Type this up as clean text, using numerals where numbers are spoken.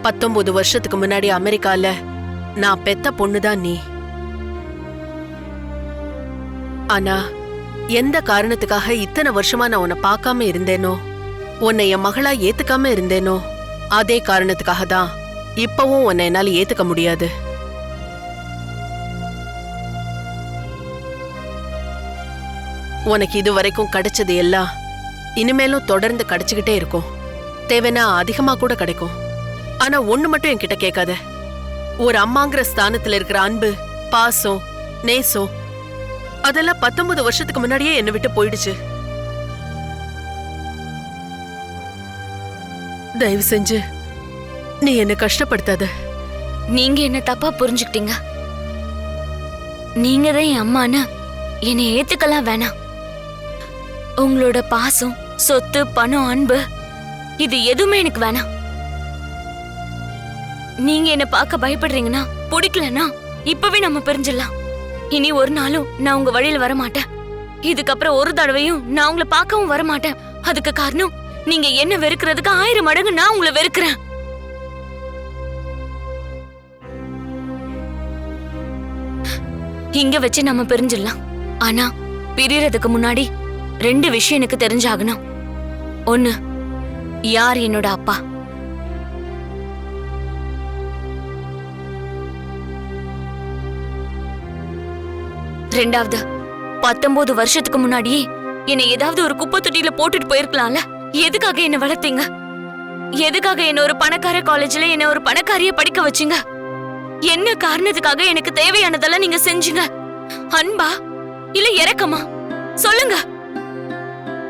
19 வருஷத்துக்கு முன்னாடி அமெரிக்கால நான் பெத்த பொண்ணுதான் நீ. ஆனா எந்த காரணத்துக்காக இத்தனை வருஷமா நான் உன்னை பார்க்காம இருந்தேனோ, உன்னை என் மகளா ஏத்துக்காம இருந்தேனோ, அதே காரணத்துக்காக தான் இப்பவும் உன்னை என்னால ஏத்துக்க முடியாது. உனக்கு இதுவரைக்கும் கிடைச்சது எல்லாம் இனிமேலும் தொடர்ந்து கிடைச்சுக்கிட்டே இருக்கும். தேவைன்னா அதிகமா கூட கிடைக்கும். ஆனா ஒண்ணு மட்டும் என்கிட்ட கேட்காத. ஒரு அம்மாங்கிற ஸ்தானத்துல இருக்கிற அன்பு, பாசம், நேசம் அதெல்லாம் 19 வருஷத்துக்கு முன்னாடியே என்னை விட்டு போயிடுச்சு. தயவு செஞ்சு நீ என்ன கஷ்டப்படுத்தாத. நீங்க என்ன தப்பா புரிஞ்சுக்கிட்டீங்க. நீங்க தான் என் அம்மான்னு என்னை ஏத்துக்கலாம் வேணாம். உங்களோட பாசம், சொத்து, பணம், அன்பு இது எதுவுமே எனக்கு வேணாம். நீங்க என்ன பார்க்க பயப்படுறீங்கன்னா, பிடிக்கலன்னா இப்பவே நம்ம பிரிஞ்சிடலாம். இனி ஒரு நாளும் நான் உங்க வழியில வரமாட்டேன். இதுக்கப்புறம் ஒரு தடவையும் நான் உங்களை பார்க்கவும் வரமாட்டேன். அதுக்கு காரணம் நீங்க என்ன வெறுக்கிறதுக்கு 1000 மடங்கு நான் உங்களை வெறுக்கிறேன். இங்க வச்சு நம்ம பிரிஞ்சிடலாம். ஆனா பிரியறதுக்கு முன்னாடி 2 விஷயம் எனக்கு தெரிஞ்சாகணும். ஒண்ணு, யார் என்னோட அப்பா. ரெண்டாவது, 19 வருஷத்துக்கு முன்னாடியே என்னை ஏதாவது ஒரு குப்பை தொட்டியில போட்டுட்டு போயிருக்கலாம்ல. எதுக்காக என்ன வளர்த்தீங்க? எதுக்காக என்ன ஒரு பணக்கார காலேஜ்ல என்ன ஒரு பணக்காரிய படிக்க வச்சீங்க? என்ன காரணத்துக்காக எனக்கு தேவையானதெல்லாம் நீங்க செஞ்சீங்க? அன்பா இல்ல இரக்கமா? சொல்லுங்க.